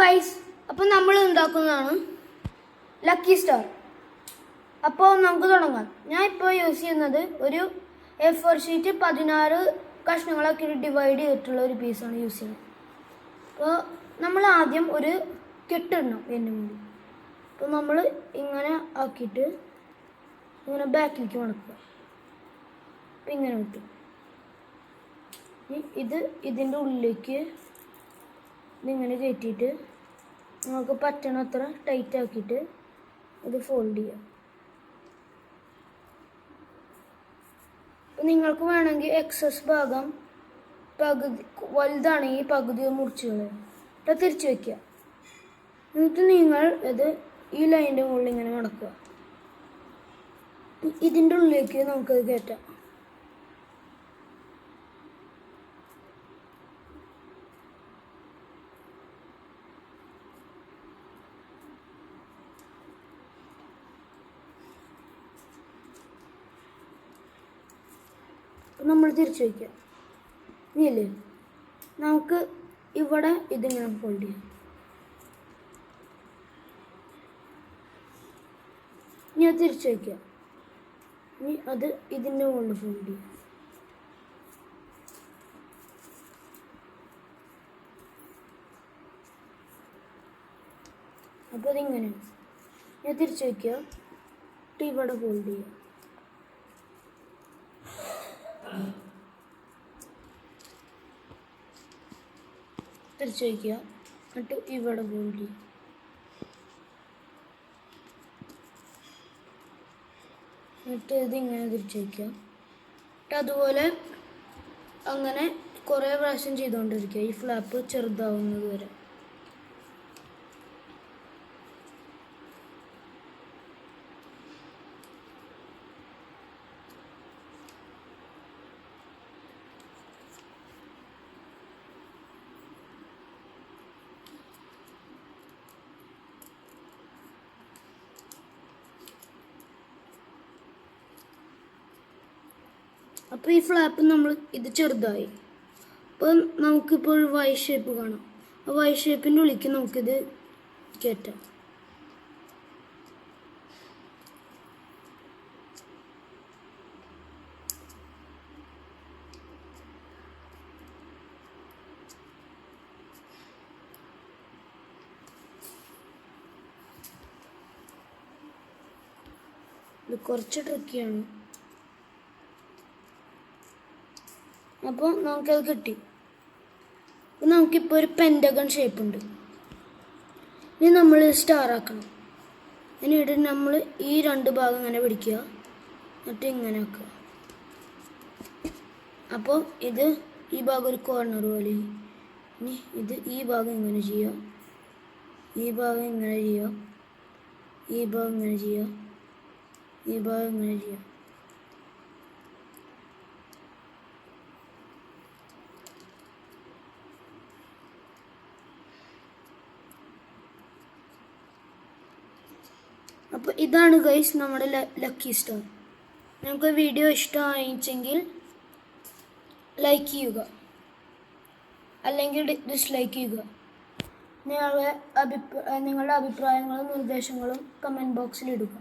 Guys, അപ്പം നമ്മൾ ഉണ്ടാക്കുന്നതാണ് ലക്കി സ്റ്റാർ. അപ്പോൾ നമുക്ക് തുടങ്ങാം. ഞാൻ ഇപ്പോൾ യൂസ് ചെയ്യുന്നത് ഒരു A4 ഷീറ്റ് 16 കഷ്ണങ്ങളാക്കി ഡിവൈഡ് ചെയ്തിട്ടുള്ള ഒരു പീസാണ് യൂസ് ചെയ്യുന്നത്. അപ്പോൾ നമ്മൾ ആദ്യം ഒരു കെട്ടിടണം ഇതിന് വേണ്ടി. അപ്പോൾ നമ്മൾ ഇങ്ങനെ ആക്കിയിട്ട് ഇങ്ങനെ ബാക്കിലേക്ക് മടക്കുക. അപ്പം ഇങ്ങനെ കിട്ടും. ഇതിൻ്റെ ഉള്ളിലേക്ക് ഇതിങ്ങനെ കയറ്റിയിട്ട് നമുക്ക് പറ്റണത്ര ടൈറ്റ് ആക്കിയിട്ട് ഇത് ഫോൾഡ് ചെയ്യാം. അപ്പം നിങ്ങൾക്ക് വേണമെങ്കിൽ എക്സസ് ഭാഗം പകുതി വലുതാണെങ്കിൽ പകുതി മുറിച്ച് കളയാം. എന്നിട്ട് തിരിച്ച് വയ്ക്കുക. എന്നിട്ട് നിങ്ങൾ ഇത് ഈ ലൈനിൻ്റെ മുകളിൽ ഇങ്ങനെ മടക്കുക. ഇതിൻ്റെ ഉള്ളിലേക്ക് നമുക്കത് കയറ്റാം. നമ്മൾ തിരിച്ചു വയ്ക്കുക. ഇനിയല്ലേ നമുക്ക് ഇവിടെ ഇതിങ്ങനെ ഫോൾഡ് ചെയ്യാം. ഇനി അത് തിരിച്ചു വയ്ക്കുക. ഇനി അത് ഇതിൻ്റെ മുകളിൽ ഫോൾഡ് ചെയ്യാം. അപ്പോൾ അതിങ്ങനെ ഞാൻ തിരിച്ചു വയ്ക്കുക. ഇവിടെ ഫോൾഡ് ചെയ്യുക. തിരിച്ചു വയ്ക്കുക. എന്നിട്ട് ഇവിടെ ഫോൾഡ് ചെയ്യുക. എന്നിട്ട് ഇതിങ്ങനെ തിരിച്ചു വയ്ക്കുക. എന്നിട്ട് അതുപോലെ അങ്ങനെ കുറേ പ്രാവശ്യം ചെയ്തുകൊണ്ടിരിക്കുക, ഈ ഫ്ലാപ്പ് ചെറുതാവുന്നത് വരെ. അപ്പോൾ ഈ ഫ്ലാപ്പ് നമ്മൾ ഇത് ചെറുതായി. അപ്പം നമുക്കിപ്പോൾ വൈ ഷേപ്പ് കാണാം. ആ വൈ ഷേപ്പിൻ്റെ ഉള്ളിലേക്ക് നമുക്കിത് കയറ്റാം. ഇത് കുറച്ച് ട്രിക്കിയാണ്. അപ്പോൾ നമുക്കത് കിട്ടി. അപ്പോൾ നമുക്കിപ്പോൾ ഒരു പെൻറ്റഗൺ ഷേപ്പ് ഉണ്ട്. ഇനി നമ്മൾ സ്റ്റാർ ആക്കണം. പിന്നീട് നമ്മൾ ഈ രണ്ട് ഭാഗം ഇങ്ങനെ പിടിക്കുക, എന്നിട്ട് ഇങ്ങനെ ആക്കുക. അപ്പോൾ ഇത് ഈ ഭാഗം ഒരു കോർണർ പോലെ. ഇനി ഇത് ഈ ഭാഗം ഇങ്ങനെ ചെയ്യുക, ഈ ഭാഗം ഇങ്ങനെ ചെയ്യുക, ഈ ഭാഗം ഇങ്ങനെ ചെയ്യുക, ഈ ഭാഗം ഇങ്ങനെ ചെയ്യുക. അപ്പോൾ ഇതാണ് ഗൈസ് നമ്മുടെ ലക്കി സ്റ്റാർ. നിങ്ങൾക്ക് വീഡിയോ ഇഷ്ടമായിച്ചെങ്കിൽ ലൈക്ക് ചെയ്യുക, അല്ലെങ്കിൽ ഡിസ്ലൈക്ക് ചെയ്യുക. നിങ്ങളുടെ അഭിപ്രായങ്ങളും നിർദ്ദേശങ്ങളും കമൻറ്റ് ബോക്സിൽ ഇടുക.